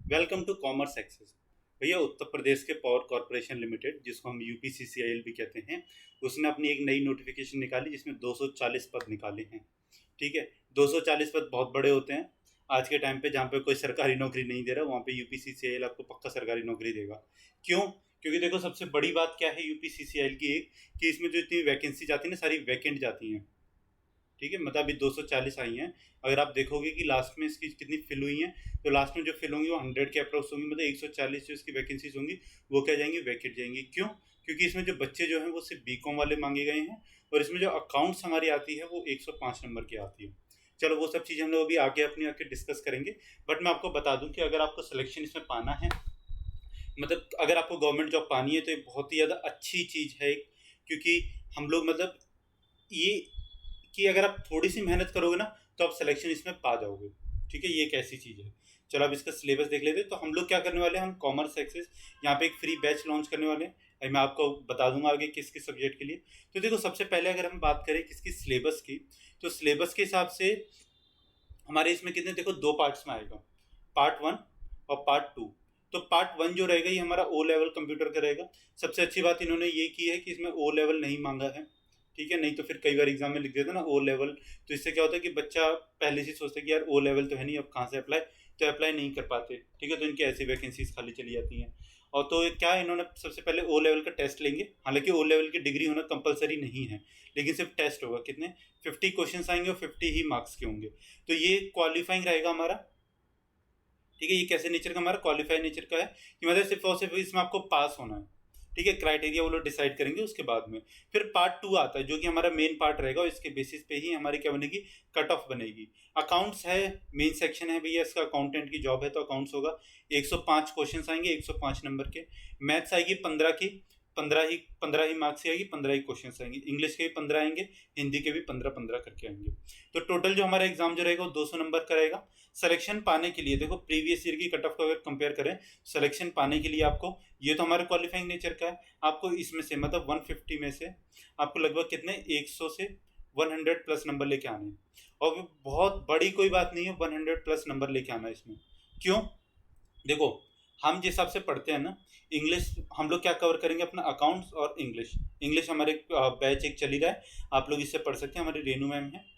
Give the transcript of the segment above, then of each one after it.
Welcome to commerce access. भैया उत्तर प्रदेश के power corporation limited, जिसको हम यूपीसीसीआईएल भी कहते हैं, उसने अपनी एक नई नोटिफिकेशन निकाली जिसमें 240 पद निकाले हैं। ठीक है, 240 पद बहुत बड़े होते हैं आज के टाइम पे। जहाँ पे कोई सरकारी नौकरी नहीं दे रहा, वहाँ पे यूपीसीसीआईएल आपको पक्का सरकारी नौकरी देगा। क्यों? क्योंकि देखो, सबसे बड़ी बात क्या है यूपीसीसीआईएल की, एक कि इसमें जो इतनी वैकेंसी जाती है ना, सारी वैकेंट जाती हैं। ठीक है, मतलब अभी 240 आई हैं। अगर आप देखोगे कि लास्ट में इसकी कितनी फिल हुई हैं, तो लास्ट में जो फिल होंगी वो 100 के अप्रोक्स होंगी। मतलब 140 जो इसकी वैकेंसीज होंगी वो क्या जाएंगी, वैकेंट जाएंगी। क्यों? क्योंकि इसमें जो बच्चे जो हैं वो सिर्फ बीकॉम वाले मांगे गए हैं, और इसमें जो अकाउंट्स हमारी आती है वो 105 नंबर की आती है। चलो, वो सब चीज़ हम लोग अभी आगे अपनी आके डिस्कस करेंगे। बट मैं आपको बता दूं कि अगर आपको सिलेक्शन इसमें पाना है, मतलब अगर आपको गवर्नमेंट जॉब पानी है, तो ये बहुत ही ज़्यादा अच्छी चीज़ है। क्योंकि हम लोग मतलब ये कि अगर आप थोड़ी सी मेहनत करोगे ना, तो आप सिलेक्शन इसमें पा जाओगे। ठीक है, ये एक ऐसी चीज़ है। चलो अब इसका सिलेबस देख लेते हैं। तो हम लोग क्या करने वाले हैं, हम कॉमर्स एक्सेस यहाँ पे एक फ्री बैच लॉन्च करने वाले हैं। अभी मैं आपको बता दूंगा आगे किस किस सब्जेक्ट के लिए। तो देखो, सबसे पहले अगर हम बात करें किसकी सिलेबस की, तो सिलेबस के हिसाब से हमारे इसमें कितने, देखो, दो पार्ट्स में आएगा, पार्ट वन और पार्ट टू। तो पार्ट वन जो रहेगा ये हमारा ओ लेवल कंप्यूटर का रहेगा। सबसे अच्छी बात इन्होंने ये की है कि इसमें ओ लेवल नहीं मांगा है। ठीक है, नहीं तो फिर कई बार एग्जाम में लिख देता ना ओ लेवल, तो इससे क्या होता है कि बच्चा पहले से सोचता है कि यार ओ लेवल तो है नहीं, अब कहाँ से अप्लाई, तो अप्लाई नहीं कर पाते। ठीक है, तो इनकी ऐसी वैकेंसीज खाली चली जाती हैं। और तो क्या इन्होंने सबसे पहले ओ लेवल का टेस्ट लेंगे। हालांकि ओ लेवल की डिग्री होना कंपलसरी नहीं है, लेकिन सिर्फ टेस्ट होगा। कितने, 50 क्वेश्चन आएंगे और 50 ही मार्क्स के होंगे। तो ये क्वालिफाइंग रहेगा हमारा। ठीक है, ये कैसे नेचर का, हमारा क्वालिफाई नेचर का है कि मतलब सिर्फ और सिर्फ इसमें आपको पास होना है। ठीक है, क्राइटेरिया वो लोग डिसाइड करेंगे उसके बाद में। फिर पार्ट टू आता है जो कि हमारा मेन पार्ट रहेगा, और इसके बेसिस पे ही हमारी क्या बनेगी, कट ऑफ बनेगी। अकाउंट्स है, मेन सेक्शन है भैया इसका, अकाउंटेंट की जॉब है तो अकाउंट्स होगा। 105 क्वेश्चन आएंगे, 105 नंबर के। मैथ्स आएगी 15 की, 15 ही मार्क्स की आएगी, 15 ही क्वेश्चन आएंगे। इंग्लिश के भी 15 आएंगे, हिंदी के भी 15-15 करके आएंगे। तो टोटल जो हमारा एग्जाम जो रहेगा वो 200 नंबर का रहेगा। सिलेक्शन पाने के लिए देखो, प्रीवियस ईयर की कट ऑफ को अगर कंपेयर करें, सिलेक्शन पाने के लिए आपको, ये तो हमारे क्वालिफाइंग नेचर का है, आपको इसमें से मतलब 150 में से आपको लगभग कितने, 100 से 100 प्लस नंबर लेके आने हैं। और वो बहुत बड़ी कोई बात नहीं है 100 प्लस नंबर लेके आना इसमें। क्यों? देखो, हम जिस हिसाब से पढ़ते हैं ना, इंग्लिश हम लोग क्या कवर करेंगे अपना, अकाउंट्स और इंग्लिश। इंग्लिश हमारे बैच एक चल ही रहा है, आप लोग इससे पढ़ सकते हैं, हमारी रेनू मैम है।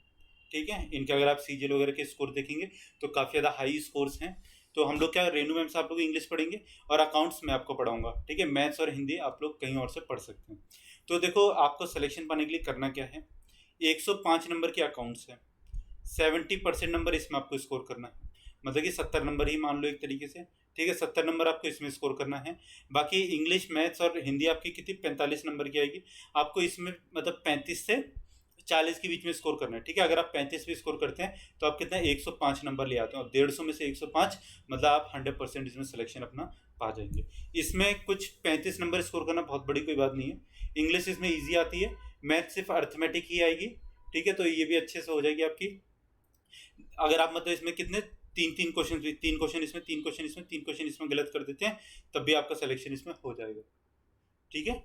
ठीक है, इनके अगर आप सीजीएल वगैरह के स्कोर देखेंगे तो काफ़ी ज़्यादा हाई स्कोर्स हैं। तो हम लोग क्या, रेनू मैम से आप लोग इंग्लिश पढ़ेंगे और अकाउंट्स में आपको पढ़ाऊंगा। ठीक है, मैथ्स और हिंदी आप लोग कहीं और से पढ़ सकते हैं। तो देखो, आपको सिलेक्शन पाने के लिए करना क्या है, 105 नंबर के अकाउंट्स है, 70% नंबर इसमें आपको स्कोर करना है। मतलब कि 70 नंबर ही मान लो एक तरीके से। ठीक है, 70 नंबर आपको इसमें स्कोर करना है। बाकी इंग्लिश, मैथ्स और हिंदी आपकी कितनी, 45 नंबर की आएगी। आपको इसमें मतलब 35 से 40 के बीच में स्कोर करना है। ठीक है, अगर आप 35 भी स्कोर करते हैं तो आप कितना, 105 नंबर ले आते हैं, और 150 में से 105 मतलब आप 100% इसमें सिलेक्शन अपना पा जाएंगे। इसमें कुछ 35 नंबर स्कोर करना बहुत बड़ी कोई बात नहीं है। इंग्लिश इसमें ईजी आती है, मैथ सिर्फ अर्थमेटिक ही आएगी। ठीक है, तो ये भी अच्छे से हो जाएगी आपकी। अगर आप मतलब इसमें कितने, तीन तीन क्वेश्चन, तीन क्वेश्चन इसमें, तीन क्वेश्चन इसमें, तीन क्वेश्चन इसमें गलत कर देते हैं, तब भी आपका सिलेक्शन इसमें हो जाएगा। ठीक है,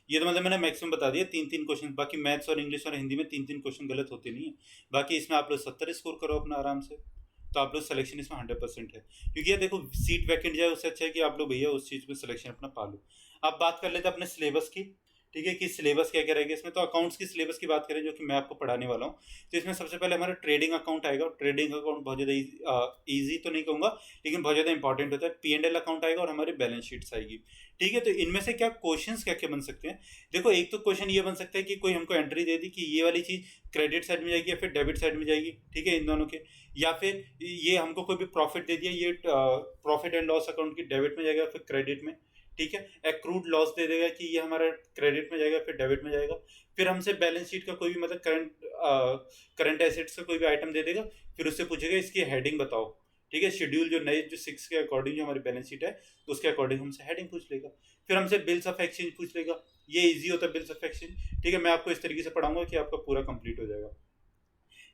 ये तो मतलब मैंने मैक्सिमम बता दिया, तीन तीन क्वेश्चन। बाकी मैथ्स और इंग्लिश और हिंदी में तीन तीन क्वेश्चन गलत होते नहीं है। बाकी इसमें आप लोग 70 स्कोर करो अपना आराम से, तो आप लोग सिलेक्शन इसमें 100% है। क्योंकि ये देखो, सीट वैकेंट जाए उससे अच्छा है कि आप लोग भैया उस चीज़ में सिलेक्शन अपना पा लो। अब बात कर लेते हैं अपने सिलेबस की। ठीक है, कि सिलेबस क्या क्या रहेगा इसमें। तो अकाउंट्स की सिलेबस की बात करें जो कि मैं आपको पढ़ाने वाला हूँ, तो इसमें सबसे पहले हमारा ट्रेडिंग अकाउंट आएगा। ट्रेडिंग अकाउंट बहुत ज़्यादा ईजी तो नहीं कहूँगा, लेकिन बहुत ज़्यादा इंपॉर्टेंट होता है। P&L अकाउंट आएगा और हमारी बैलेंस शीट्स आएगी। ठीक है, तो इनमें से क्या क्वेश्चंस क्या क्या बन सकते हैं। देखो, एक तो क्वेश्चन ये बन सकता है कि कोई हमको एंट्री दे दी कि ये वाली चीज़ क्रेडिट साइड में जाएगी या फिर डेबिट साइड में जाएगी। ठीक है, इन दोनों के। या फिर ये हमको कोई भी प्रॉफिट दे दिया, ये प्रॉफिट एंड लॉस अकाउंट की डेबिट में जाएगा फिर क्रेडिट में। ठीक है, एक्रूड लॉस दे देगा कि ये हमारा क्रेडिट में जाएगा फिर डेबिट में जाएगा। फिर हमसे बैलेंस शीट का कोई भी मतलब करंट एसेट्स का कोई भी आइटम दे देगा, फिर उससे पूछेगा इसकी हेडिंग बताओ। ठीक है, शेड्यूल जो नए जो 6 के अकॉर्डिंग जो हमारी बैलेंस शीट है उसके अकॉर्डिंग हमसे हेडिंग पूछ लेगा। फिर हमसे बिल्स ऑफ एक्सचेंज पूछ लेगा, ये इजी होता है बिल्स ऑफ एक्सचेंज। ठीक है, मैं आपको इस तरीके से पढ़ाऊंगा कि आपका पूरा कंप्लीट हो जाएगा।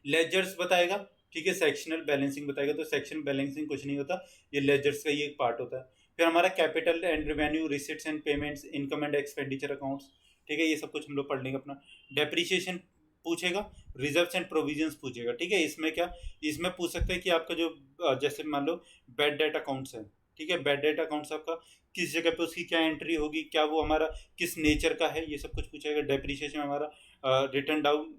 लेजर्स बताएगा। ठीक है, सेक्शनल बैलेंसिंग बताएगा। तो सेक्शन बैलेंसिंग कुछ नहीं होता, ये लेजर्स का ही एक पार्ट होता है। फिर हमारा capital and revenue, receipts and payments, income and expenditure accounts. ठीक है, ये सब कुछ हम लोग पढ़ लेंगे अपना। डेप्रिसिएशन पूछेगा, रिजर्व्स एंड प्रोविजंस पूछेगा। ठीक है, इसमें क्या, इसमें पूछ सकते हैं कि आपका जो जैसे मान लो बैड डेट अकाउंट्स है। ठीक है। बैड डेट अकाउंट्स आपका किस जगह पे उसकी क्या एंट्री होगी, क्या वो हमारा किस नेचर का है, ये सब कुछ पूछेगा। डेप्रिसिएशन हमारा रिटर्न डाउन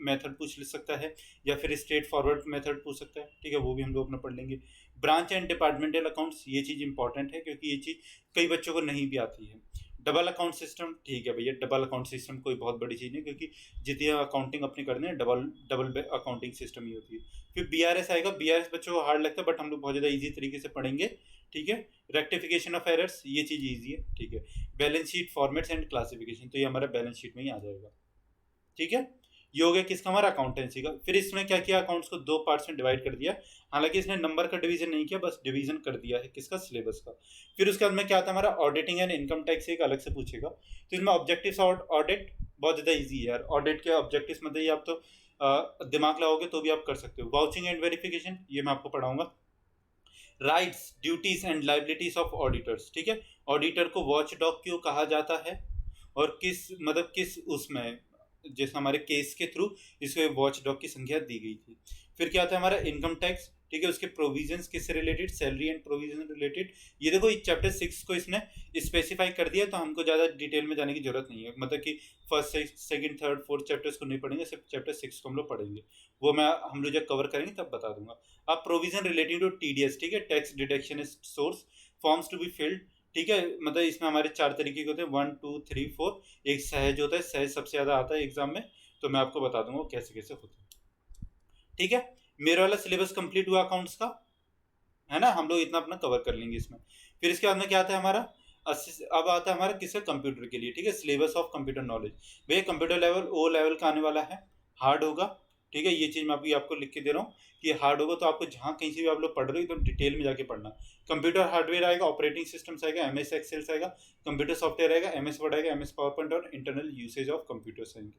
मेथड पूछ सकता है या फिर स्ट्रेट फॉरवर्ड मेथड पूछ सकता है, ठीक है, वो भी हम लोग अपना पढ़ लेंगे। ब्रांच एंड डिपार्टमेंटल अकाउंट्स, ये चीज़ इंपॉर्टेंट है क्योंकि ये चीज़ कई बच्चों को नहीं भी आती है। डबल अकाउंट सिस्टम, ठीक है भैया, डबल अकाउंट सिस्टम कोई बहुत बड़ी चीज़ नहीं, क्योंकि जितनी अकाउंटिंग अपनी करते हैं डबल डबल अकाउंटिंग सिस्टम ही होती है। फिर बीआरएस आएगा, बीआरएस बच्चों को हार्ड लगता है बट हम लोग बहुत ज़्यादा ईजी तरीके से पढ़ेंगे, ठीक है। रेक्टिफिकेशन ऑफ एरर्स, ये चीज़ ईजी है, ठीक है। Balance sheet formats and classification, तो ये हमारा बैलेंस शीट में ही आ जाएगा, ठीक है। ये हो गया किसका, हमारा अकाउंटेंसी का। फिर इसने क्या किया, अकाउंट्स को 2 पार्ट्स में डिवाइड कर दिया। हालांकि इसने नंबर का डिवीजन नहीं किया, बस डिवीजन कर दिया है किसका, सिलेबस का। फिर उसके बाद में क्या आता है हमारा, ऑडिटिंग एंड इनकम टैक्स एक अलग से पूछेगा। तो इसमें ऑब्जेक्टिव्स ऑडिट बहुत ज़्यादा ईजी है यार। ऑडिट के ऑब्जेक्टिव्स मतलब ये आप तो दिमाग लगाओगे तो भी आप कर सकते हो। वाउचिंग एंड वेरिफिकेशन, ये मैं आपको पढ़ाऊंगा। Rights, duties and liabilities of auditors, ठीक है। ऑडिटर को वॉच डॉग क्यों कहा जाता है और किस मतलब किस उसमें, जैसे हमारे केस के थ्रू इसको वॉच डॉग की संख्या दी गई थी। फिर क्या आता है हमारा इनकम टैक्स, ठीक है, उसके प्रोविजंस किससे related, salary and provision related. ये देखो चैप्टर 6 को इसने स्पेसिफाई कर दिया, तो हमको ज़्यादा डिटेल में जाने की जरूरत नहीं है, मतलब कि first second third fourth chapters को नहीं पढ़ेंगे, सिर्फ चैप्टर 6 को हम लोग पढ़ेंगे। वो मैं हम लोग जब कवर करेंगे तब बता दूंगा। अब प्रोविजन रिलेटिंग टू टीडीएस, ठीक है, tax deduction source, forms to be filled, ठीक है। मतलब इसमें हमारे 4 तरीके के होते हैं, 1 2 3 4। एक सहज होता है, सहज सबसे ज़्यादा आता है एग्जाम में, तो मैं आपको बता दूंगा कैसे कैसे होता है, ठीक है। मेरा वाला सिलेबस कंप्लीट हुआ अकाउंट्स का, है ना, हम लोग इतना अपना कवर कर लेंगे इसमें। फिर इसके बाद में क्या आता है हमारा, अब आता है हमारा किसका, कंप्यूटर के लिए, ठीक है। सिलेबस ऑफ कंप्यूटर नॉलेज, भैया कंप्यूटर लेवल ओ लेवल का आने वाला है, हार्ड होगा, ठीक है। ये चीज़ मैं अभी आपको लिख के दे रहा हूँ कि हार्ड होगा, तो आपको जहाँ कहीं से भी आप लोग पढ़ रहे हो एकदम डिटेल में जाके पढ़ना। कंप्यूटर हार्डवेयर आएगा, ऑपरेटिंग सिस्टम्स आएगा, एमएस एक्सेल्स आएगा, कंप्यूटर सॉफ्टवेयर आएगा, एमएस वर्ड आएगा, एमएस पावर पॉइंट और इंटरनल यूसेज ऑफ कंप्यूटर्स आएंगे,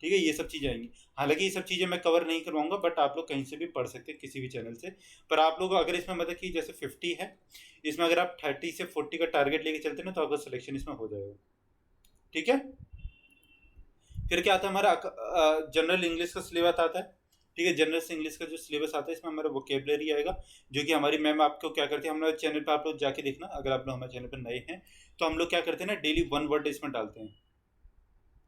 ठीक है। ये सब चीज़ें आएंगी। हालांकि ये सब चीज़ें मैं कवर नहीं करवाऊंगा, बट आप लोग कहीं से भी पढ़ सकते हैं किसी भी चैनल से। पर आप लोग अगर इसमें मतलब कि जैसे 50 है, इसमें अगर आप 30 से 40 का टारगेट लेके चलते हैं ना, तो आपका सिलेक्शन इसमें हो जाएगा, ठीक है। फिर क्या आता है हमारा, जनरल इंग्लिश का सिलेबस आता है, ठीक है। जनरल इंग्लिश का जो सिलेबस आता है, इसमें हमारा वोकेबलरी आएगा, जो कि हमारी मैम आपको क्या करती है, हमारे चैनल पर आप लोग जाके देखना, अगर आप लोग हमारे चैनल पर नए हैं तो हम लोग क्या करते हैं ना, डेली 1 वर्ड इसमें डालते हैं,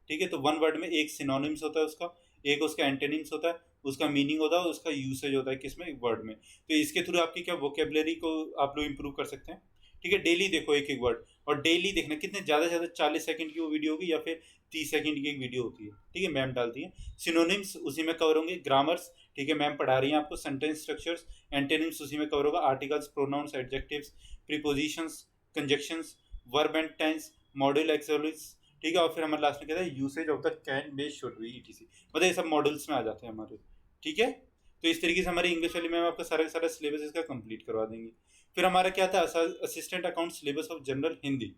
ठीक है। तो 1 वर्ड में एक सिनोनिम्स होता है उसका, एक उसका एंटेनिम्स होता है, उसका मीनिंग होता है, उसका यूसेज होता है किसमें, एक वर्ड में। तो इसके थ्रू आपकी क्या वोकेबलरी को आप लोग इंप्रूव कर सकते हैं, ठीक है। डेली देखो एक एक वर्ड, और डेली देखना कितने ज़्यादा से ज़्यादा 40 सेकंड की वो वीडियो होगी या फिर 30 सेकंड की एक वीडियो होती है, ठीक है, मैम डालती है। सिनोनिम्स उसी में कवर होंगे, ग्रामर्स, ठीक है, मैम पढ़ा रही हैं आपको, सेंटेंस स्ट्रक्चर्स, एंटेनिम्स उसी में कवर होगा, articles, pronouns, adjectives, prepositions, conjunctions, verb and tense, module एक्सोलिस, ठीक है। और फिर हमारे लास्ट में कहता है usage of the can be should be etc, मतलब ये सब मॉडल्स में आ जाते हैं हमारे, ठीक है। तो इस तरीके से हमारी इंग्लिश वाली मैम आपका सारा का सारा सिलेबस इसका कंप्लीट करवा देंगे। फिर हमारा क्या था, assistant account syllabus of general Hindi.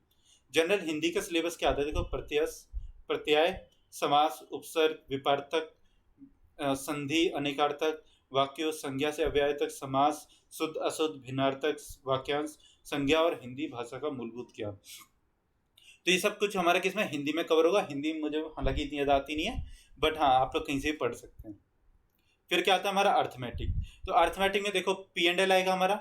General Hindi का सिलेबस क्या आता है, देखो प्रत्यय, समास, उपसर्ग, विपार्थक, संधि, अनेकार्थक, वाक्यों, संज्ञा से अव्यय तक, समास, शुद्ध अशुद्ध, भिन्नार्थक, वाक्यांश, संज्ञा और हिंदी भाषा का मूलभूत ज्ञान। तो ये सब कुछ हमारा किसमें, हिंदी में कवर होगा। हिंदी मुझे हालांकि इतनी ज़्यादा आती नहीं है, बट हाँ आप लोग कहीं से भी पढ़ सकते हैं। फिर क्या आता है हमारा अर्थमेटिक। तो अर्थमेटिक में देखो P&L आएगा हमारा,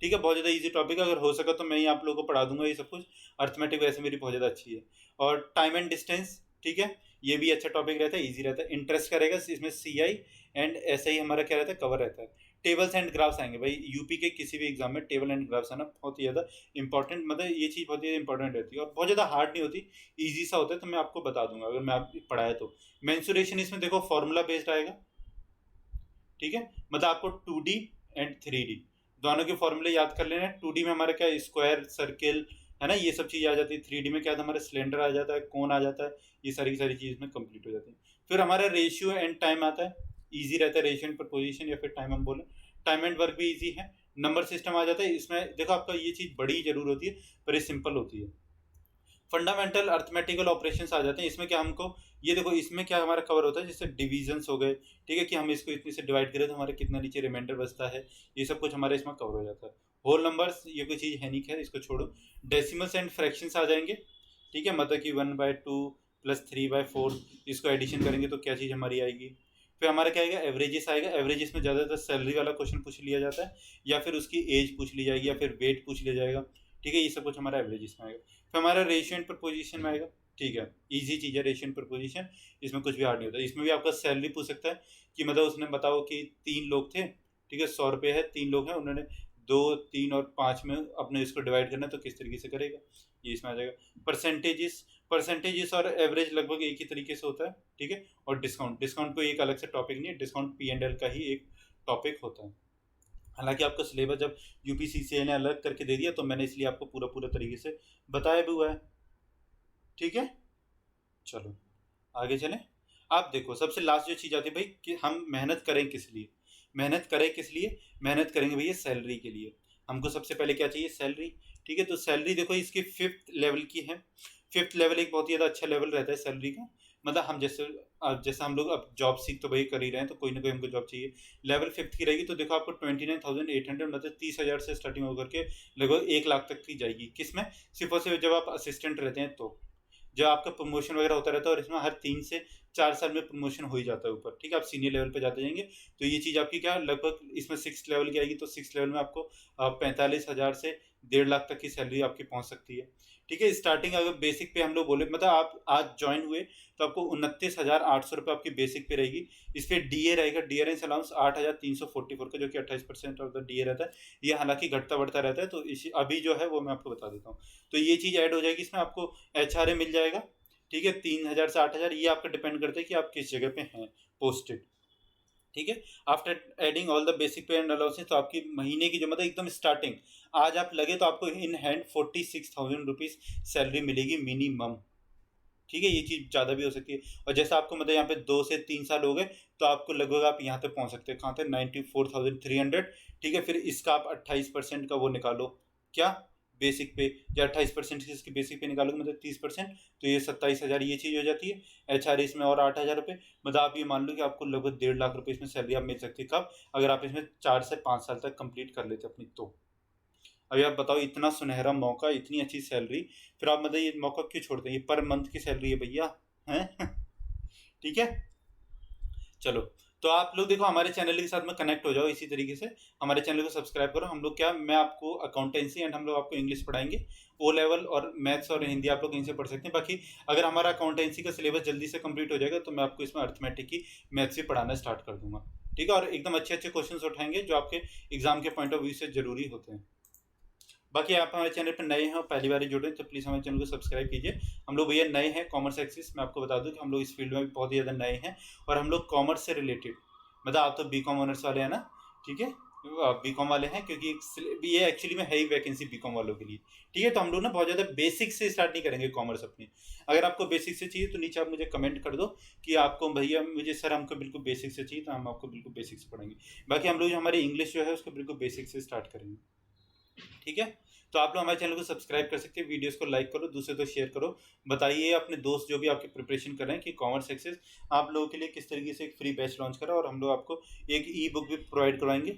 ठीक है, बहुत ज़्यादा इजी टॉपिक है, अगर हो सका तो मैं ही आप लोगों को पढ़ा दूंगा ये सब कुछ। अर्थमेटिक वैसे मेरी बहुत ज़्यादा अच्छी है। और टाइम एंड डिस्टेंस, ठीक है, ये भी अच्छा टॉपिक रहता है, ईजी रहता है। इंटरेस्ट करेगा इसमें CI एंड SI हमारा क्या रहता है, कवर रहता है। टेबल्स एंड ग्राफ्स आएंगे भाई, यूपी के किसी भी एग्जाम में टेबल एंड ग्राफ्स आना बहुत ही ज़्यादा इंपॉर्टेंट, मतलब ये चीज़ बहुत ही इंपॉर्टेंट रहती है और बहुत ज़्यादा हार्ड नहीं होती, ईजी सा होता है। तो मैं आपको बता दूंगा अगर मैं आप पढ़ाया तो। मेंसुरेशन इसमें देखो फॉर्मूला बेस्ड आएगा, ठीक है, मतलब आपको 2D एंड 3D दोनों के फॉर्मूले याद कर लेना है। 2D में हमारा क्या, स्क्वायर, सर्किल, है ना, ये सब चीज़ आ जाती है। 3D में क्या था हमारा, सिलेंडर आ जाता है, कोन आ जाता है, ये सारी की सारी चीज़ में कंप्लीट हो जाती है। फिर हमारा रेशियो एंड टाइम आता है, ईजी रहता है। रेशियो एंड प्रपोजिशन या फिर टाइम हम बोले, टाइम एंड वर्क भी ईजी है। नंबर सिस्टम आ जाता है इसमें, देखो आपका ये चीज़ बड़ी जरूर होती है पर ये सिंपल होती है। फंडामेंटल अर्थमेटिकल ऑपरेशंस आ जाते हैं इसमें, क्या हमको ये देखो इसमें क्या हमारा कवर होता है, जैसे डिविजन्स हो गए, ठीक है, कि हम इसको इतने से डिवाइड करें तो हमारा कितना नीचे रिमाइंडर बचता है, ये सब कुछ हमारे इसमें कवर हो जाता है। होल नंबर्स ये कोई चीज़ है नहीं, खैर इसको छोड़ो। डेसिमल्स एंड फ्रैक्शंस आ जाएंगे, ठीक है, मतलब कि 1/2 + 3/4 इसको एडिशन करेंगे तो क्या चीज़ हमारी आएगी। फिर हमारा क्या आएगा, एवरेजेस आएगा। एवरेजेस में ज़्यादातर सैलरी वाला क्वेश्चन पूछ लिया जाता है, या फिर उसकी एज पूछ ली जाएगी, या फिर वेट पूछ लिया जाएगा। ठीक है, ये सब कुछ हमारा एवरेजेस में आएगा। फिर हमारा रेशियो एंड प्रपोजिशन में आएगा। ठीक है, इजी चीज़ है रेशियो एंड प्रपोजिशन, इसमें कुछ भी हार्ड नहीं होता। इसमें भी आपका सैलरी पूछ सकता है कि मतलब उसने बताओ कि 3 लोग थे, ठीक है, 100 रुपये है, 3 लोग हैं, उन्होंने 2, 3 और 5 में अपने इसको डिवाइड करना है, तो किस तरीके से करेगा, ये इसमें आ जाएगा। परसेंटेजेस और एवरेज लगभग एक ही तरीके से होता है। ठीक है, और डिस्काउंट को एक अलग से टॉपिक नहीं है, डिस्काउंट P&L का ही एक टॉपिक होता है। हालांकि आपका सिलेबस जब UPCCI ने अलग करके दे दिया, तो मैंने इसलिए आपको पूरा तरीके से बताया भी हुआ है। ठीक है, चलो आगे चलें। आप देखो, सबसे लास्ट जो चीज़ आती है भाई, कि हम मेहनत करें किस लिए। मेहनत करेंगे भैया सैलरी के लिए। हमको सबसे पहले क्या चाहिए, सैलरी। ठीक है, तो सैलरी देखो इसकी 5th लेवल की है। 5th लेवल एक बहुत ही ज़्यादा अच्छा लेवल रहता है सैलरी का। मतलब हम जैसे हम लोग अब जॉब सीख तो भाई कर ही रहे हैं, तो कोई ना कोई हमको जॉब चाहिए। लेवल 5th की रहेगी तो देखो आपको 29,800, मतलब 30,000 से स्टार्टिंग होकर के लगभग 1 लाख तक की जाएगी। किसमें, सिर्फ और सिर्फ जब आप असिस्टेंट रहते हैं तो। जब आपका प्रमोशन वगैरह होता रहता है, और इसमें हर 3 से 4 साल में प्रमोशन हो ही जाता है ऊपर। ठीक है, आप सीनियर लेवल पे जाते जाएंगे, तो ये चीज़ आपकी क्या लगभग इसमें 6th लेवल की आएगी, तो 6th लेवल में आपको 45,000 से 1.5 लाख तक की सैलरी आपकी पहुंच सकती है। ठीक है, स्टार्टिंग अगर बेसिक पे हम लोग बोले, मतलब आप आज ज्वाइन हुए तो आपको 29,800 रुपये आपकी बेसिक पे रहेगी। इस पर DA रहेगा, डियरेंस अलाउंस 8,344 का, जो कि 28% ऑफ द DA रहता है। ये हालांकि घटता बढ़ता रहता है, तो इसी अभी जो है वो मैं आपको बता देता हूँ। तो ये चीज़ ऐड हो जाएगी इसमें, आपको HRA मिल जाएगा। ठीक है, 3,000 से 8,000, ये आपका डिपेंड करता है कि आप किस जगह पे हैं पोस्टेड। ठीक है, after adding all the basic पे एंड अलाउंसेस, तो आपकी महीने की जो मतलब एकदम स्टार्टिंग आज आप लगे तो आपको इन हैंड 46,000 रुपीज़ सैलरी मिलेगी मिनिमम। ठीक है, ये चीज़ ज़्यादा भी हो सकती है। और जैसा आपको मतलब यहाँ पे 2 से 3 साल हो गए, तो आपको लगभग आप यहाँ तक पहुँच सकते हैं, कहाँ तक, 94,300। ठीक है, फिर इसका आप 28% का वो निकालो, क्या, बेसिक पे, या 28% इसके बेसिक पे निकालोगे, मतलब 30%, तो ये 27,000 ये चीज़ हो जाती है। HRA इसमें और 8,000 रुपये, मतलब आप ये मान लो कि आपको लगभग 1.5 लाख रुपये इसमें सैलरी आप मिल सकती है। कब, अगर आप इसमें 4 से 5 साल तक कंप्लीट कर लेते अपनी तो। अभी आप बताओ, इतना सुनहरा मौका, इतनी अच्छी सैलरी, फिर आप मतलब ये मौका क्यों छोड़ते हैं। ये पर मंथ की सैलरी है भैया, हैं। ठीक है, चलो, तो आप लोग देखो हमारे चैनल के साथ में कनेक्ट हो जाओ इसी तरीके से। हमारे चैनल को सब्सक्राइब करो। हम लोग क्या, मैं आपको अकाउंटेंसी एंड हम लोग आपको इंग्लिश पढ़ाएंगे। O लेवल और मैथ्स और हिंदी आप लोग कहीं से पढ़ सकते हैं। बाकी अगर हमारा अकाउंटेंसी का सिलेबस जल्दी से कंप्लीट हो जाएगा, तो मैं आपको इसमें अर्थमेटिक की मैथ्स भी पढ़ाना स्टार्ट कर दूंगा। ठीक है, और एकदम अच्छे अच्छे क्वेश्चन उठाएंगे जो आपके एग्जाम के पॉइंट ऑफ व्यू से जरूरी होते हैं। बाकी आप हमारे चैनल पर नए हैं और पहली बार जुड़े हैं, तो प्लीज़ हमारे चैनल को सब्सक्राइब कीजिए। हम लोग भैया नए हैं कॉमर्स एक्सिस, मैं आपको बता दूं कि हम लोग इस फील्ड में भी बहुत ही ज़्यादा नए हैं, और हम लोग कॉमर्स से रिलेटेड, मतलब आप तो BCom ऑनर्स वाले हैं ना। ठीक है, BCom वाले हैं, क्योंकि ये एक्चुअली में है ही वैकेंसी BCom वालों के लिए। ठीक है, तो हम लोग ना बहुत ज़्यादा बेसिक से स्टार्ट नहीं करेंगे कॉमर्स अपनी। अगर आपको बेसिक से चाहिए तो नीचे आप मुझे कमेंट कर दो कि आपको भैया मुझे सर हमको बिल्कुल बेसिक से चाहिए, तो हम आपको बिल्कुल बेसिक से पढ़ेंगे। बाकी हम लोग जो हमारी इंग्लिश जो है उसको बिल्कुल बेसिक से स्टार्ट करेंगे। ठीक है, तो आप लोग हमारे चैनल को सब्सक्राइब कर सकते हैं, वीडियोस को लाइक करो, दूसरे को शेयर करो। बताइए अपने दोस्त जो भी आपके प्रिपरेशन कर रहे हैं कि कॉमर्स एक्सेस आप लोगों के लिए किस तरीके से एक फ्री बैच लॉन्च करा, और हम लोग आपको एक E-बुक भी प्रोवाइड करवाएंगे।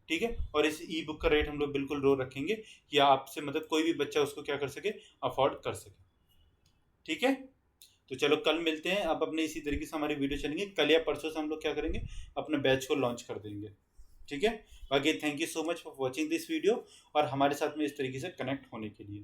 ठीक है, और इस E-बुक का रेट हम लोग बिल्कुल लो रखेंगे कि आपसे मतलब कोई भी बच्चा उसको क्या कर सके, अफोर्ड कर सके। ठीक है, तो चलो कल मिलते हैं। अब अपने इसी तरीके से हमारी वीडियो चलेंगे, कल या परसों से हम लोग क्या करेंगे, अपने बैच को लॉन्च कर देंगे। ठीक है, बाकी thank you so much for watching this video, और हमारे साथ में इस तरीके से कनेक्ट होने के लिए।